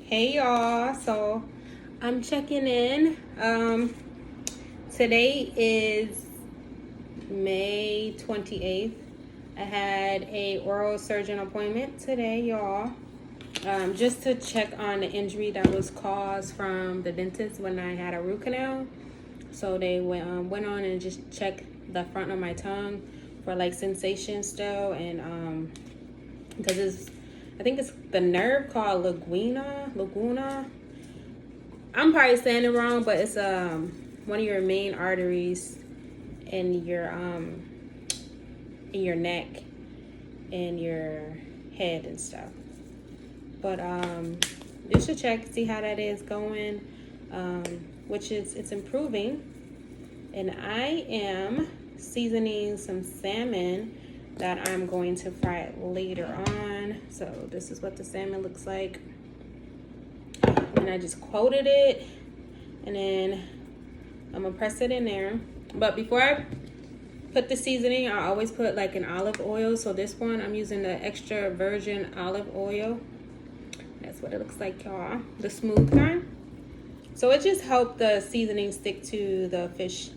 Hey y'all, so I'm checking in. Today is May 28th. I had a oral surgeon appointment today, y'all. Just to check on the injury that was caused from the dentist when I had a root canal. So they went on and just checked the front of my tongue for like sensation still, and because I think it's the nerve called Laguna. I'm probably saying it wrong, but it's one of your main arteries in your neck and your head and stuff. But just to check, see how that is going, which is it's improving. And I am seasoning some salmon that I'm going to fry later on. So this is what the salmon looks like. And I just quoted it, and then I'm gonna press it in there. But before I put the seasoning, I always put like an olive oil. So this one, I'm using the extra virgin olive oil. That's what it looks like, y'all. The smooth kind. So it just helped the seasoning stick to the fish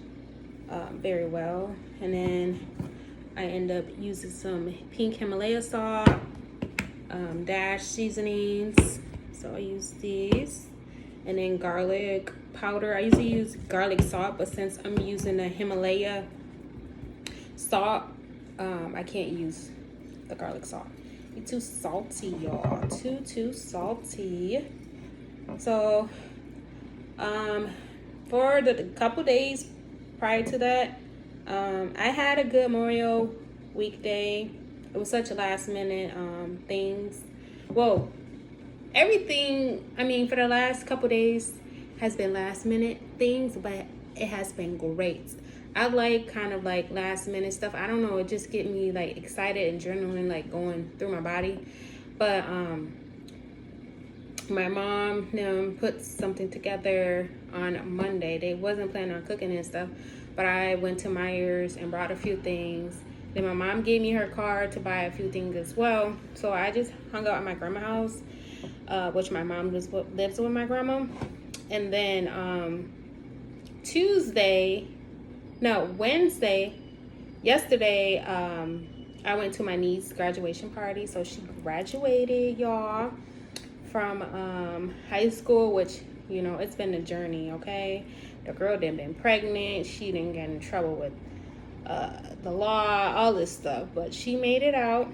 very well. And then I end up using some pink Himalaya salt, dash seasonings. So I use these, and then garlic powder. I usually use garlic salt, but since I'm using the Himalaya salt, I can't use the garlic salt. It's too salty, y'all. Too salty. So for the couple days prior to that, I had a good Memorial weekday. It was such a last minute things. Well, everything, I mean, for the last couple days has been last minute things, but it has been great. I like kind of like last minute stuff. I don't know, it just get me like excited and adrenaline like going through my body. But my mom put something together on Monday. They wasn't planning on cooking and stuff, but I went to Myers and brought a few things. Then my mom gave me her card to buy a few things as well. So I just hung out at my grandma's house, which my mom lives with my grandma. And then Wednesday, yesterday, I went to my niece's graduation party. So she graduated, y'all, from high school, which, you know, it's been a journey, okay? The girl didn't been pregnant. She didn't get in trouble with the law, all this stuff. But she made it out,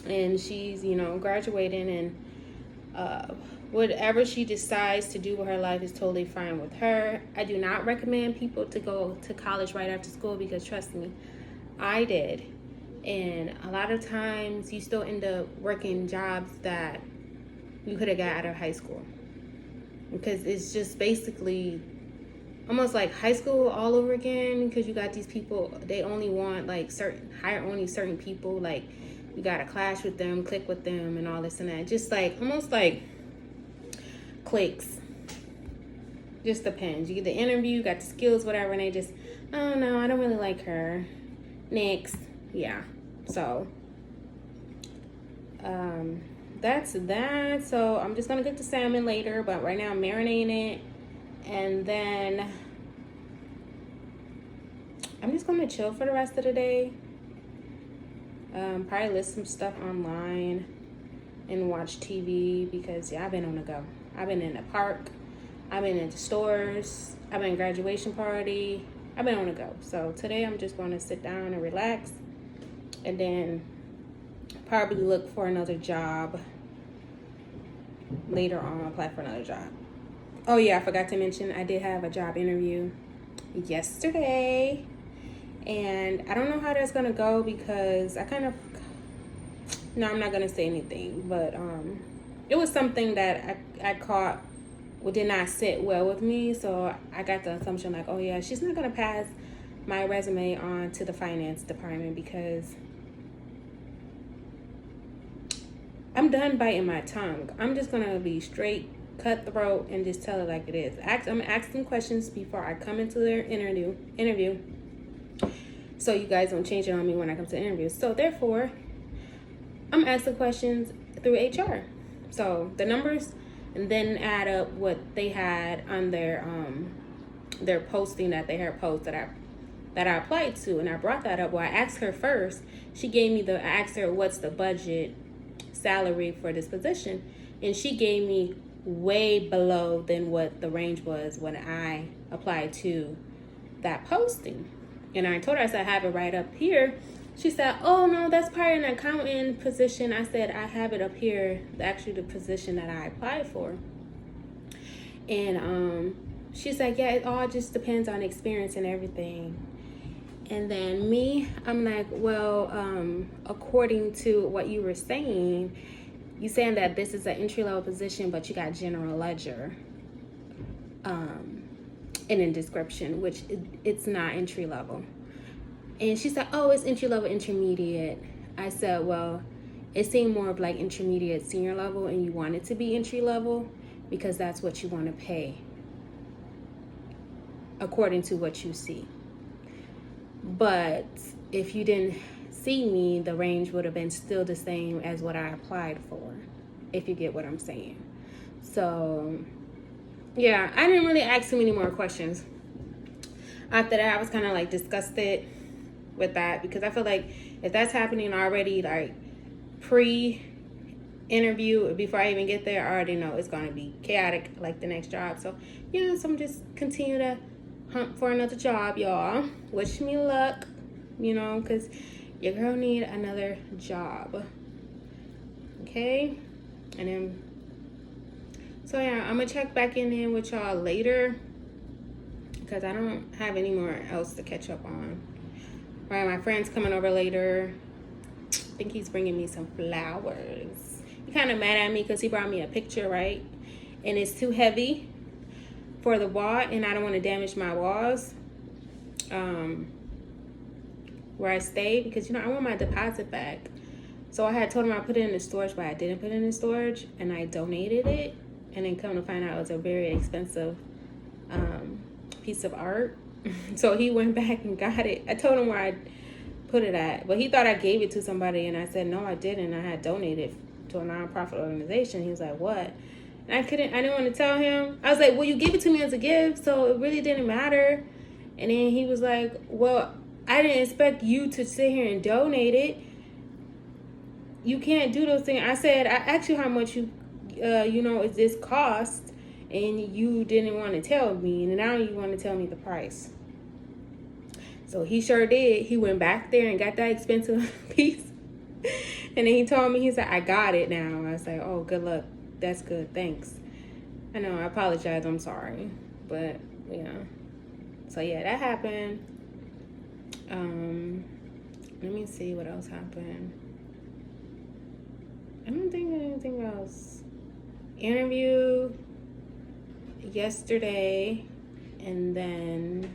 and she's, you know, graduating, and whatever she decides to do with her life is totally fine with her. I do not recommend people to go to college right after school, because trust me, I did. And a lot of times you still end up working jobs that you could have got out of high school, because it's just basically almost like high school all over again, because you got these people, they only want like hire only certain people, like you gotta clash with them, click with them, and all this and that. Just like almost like cliques. Just depends. You get the interview, you got the skills, whatever, and they just, oh no, I don't really like her. Next. Yeah. So that's that. So I'm just gonna cook the salmon later, but right now I'm marinating it, and then I'm just gonna chill for the rest of the day. Probably list some stuff online and watch TV, because yeah, I've been on the go. I've been in the park, I've been in the stores, I've been graduation party, I've been on the go. So today I'm just gonna sit down and relax, and then probably look for another job later on. Apply for another job. Oh yeah, I forgot to mention I did have a job interview yesterday, and I don't know how that's gonna go, because I'm not gonna say anything, but it was something that I caught did not sit well with me. So I got the assumption like, oh yeah, she's not gonna pass my resume on to the finance department, because I'm done biting my tongue. I'm just gonna be straight cutthroat and just tell it like it is. I'm gonna ask them questions before I come into their interview, so you guys don't change it on me when I come to the interview. So therefore, I'm asking questions through HR. So the numbers and then add up what they had on their posting that they had posted that I applied to, and I brought that up. Well, I asked her first. I asked her what's the budget salary for this position, and she gave me way below than what the range was when I applied to that posting. And I told her, I said, I have it right up here. She said, oh no, that's probably an accountant position. I said, I have it up here, actually the position that I applied for. And she's like, yeah, it all just depends on experience and everything. And then I'm like, well, according to what you were saying, you saying that this is an entry-level position, but you got general ledger in a description, which it's not entry-level. And she said, oh, it's entry-level, intermediate. I said, well, it seemed more of like intermediate, senior level, and you want it to be entry-level because that's what you want to pay according to what you see. But if you didn't see me, the range would have been still the same as what I applied for, if you get what I'm saying. So, yeah, I didn't really ask too many more questions. After that, I was kind of like disgusted with that, because I feel like if that's happening already, like pre-interview, before I even get there, I already know it's going to be chaotic like the next job. So, yeah, so I'm just continue to hunt for another job, y'all. Wish me luck, because your girl need another job. Okay? And then, so yeah, I'm going to check back in with y'all later, because I don't have any more else to catch up on. Right, my friend's coming over later. I think he's bringing me some flowers. He kind of mad at me because he brought me a picture, right? And it's too heavy for the wall, and I don't want to damage my walls where I stay, because I want my deposit back. So I had told him I put it in the storage, but I didn't put it in the storage, and I donated it, and then come to find out it was a very expensive piece of art. So he went back and got it. I told him where I put it at, but he thought I gave it to somebody, and I said no, I didn't. I had donated to a nonprofit organization. He was like, what? And I didn't want to tell him. I was like, well, you gave it to me as a gift, so it really didn't matter. And then he was like, well, I didn't expect you to sit here and donate it. You can't do those things. I said, I asked you how much is this cost, and you didn't want to tell me, and now you want to tell me the price. So he sure did. He went back there and got that expensive piece. And then he told me, he said, I got it now. I was like, oh, good luck. That's good. Thanks. I know. I apologize. I'm sorry. But, yeah. So, yeah, that happened. Let me see what else happened. I don't think anything else. Interview yesterday, and then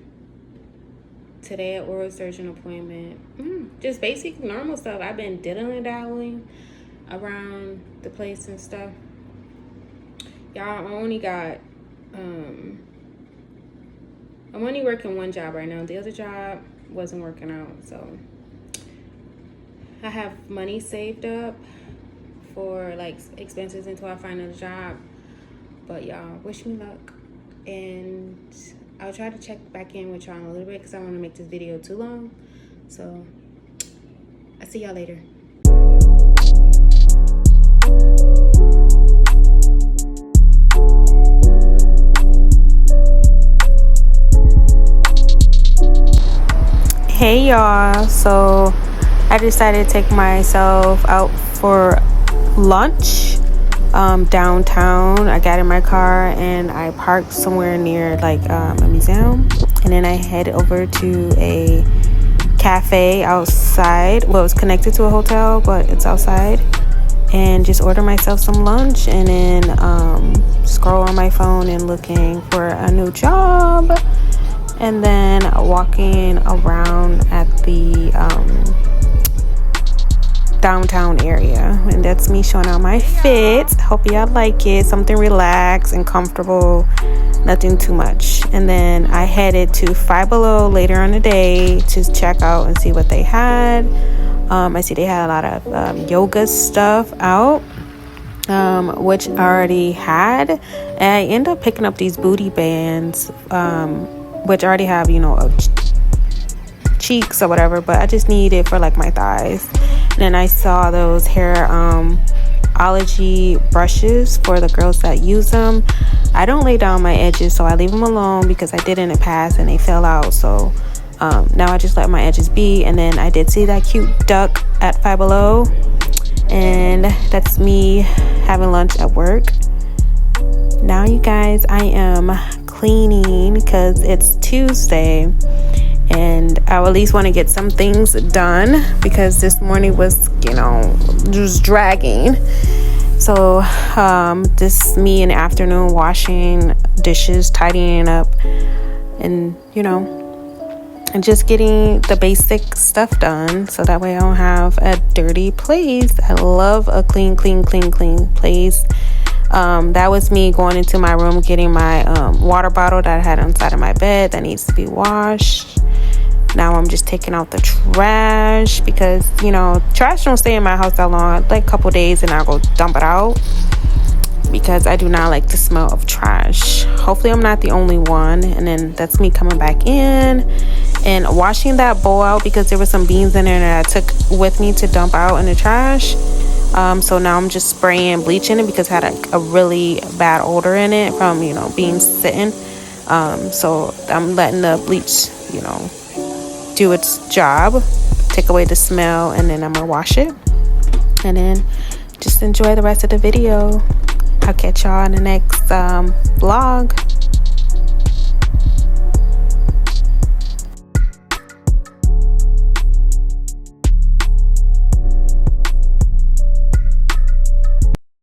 today at oral surgeon appointment. Just basic normal stuff. I've been diddling around the place and stuff. Y'all, I only got I'm only working one job right now. The other job wasn't working out, so I have money saved up for like expenses until I find another job. But y'all, wish me luck, and I'll try to check back in with y'all in a little bit, because I don't want to make this video too long. So I'll see y'all later. Hey y'all, so I decided to take myself out for lunch downtown. I got in my car and I parked somewhere near like a museum, and then I head over to a cafe outside. Well, it's connected to a hotel, but it's outside, and just order myself some lunch, and then scroll on my phone and looking for a new job, and then walking around at the downtown area. And that's me showing out my fit. Hope y'all like it. Something relaxed and comfortable, nothing too much. And then I headed to Five Below later on the day to check out and see what they had. I see they had a lot of yoga stuff out, which I already had. And I ended up picking up these booty bands, which I already have, you know, cheeks or whatever, but I just need it for like my thighs. And then I saw those Hairology brushes for the girls that use them. I don't lay down my edges, so I leave them alone because I did in the past and they fell out. So now I just let my edges be. And then I did see that cute duck at Five Below, and that's me having lunch at work. Now you guys, I am cleaning because it's Tuesday and I at least want to get some things done because this morning was, you know, just dragging. So this me in the afternoon washing dishes, tidying up, and you know, and just getting the basic stuff done so that way I don't have a dirty place. I love a clean place. That was me going into my room, getting my water bottle that I had inside of my bed that needs to be washed. Now I'm just taking out the trash because, you know, trash don't stay in my house that long, like a couple days, and I'll go dump it out because I do not like the smell of trash. Hopefully I'm not the only one. And then that's me coming back in and washing that bowl out because there were some beans in there that I took with me to dump out in the trash. So now I'm just spraying bleach in it because it had a really bad odor in it from, you know, beans sitting. So I'm letting the bleach, you know, do its job, take away the smell, and then I'm gonna wash it and then just enjoy the rest of the video. I'll catch y'all in the next vlog.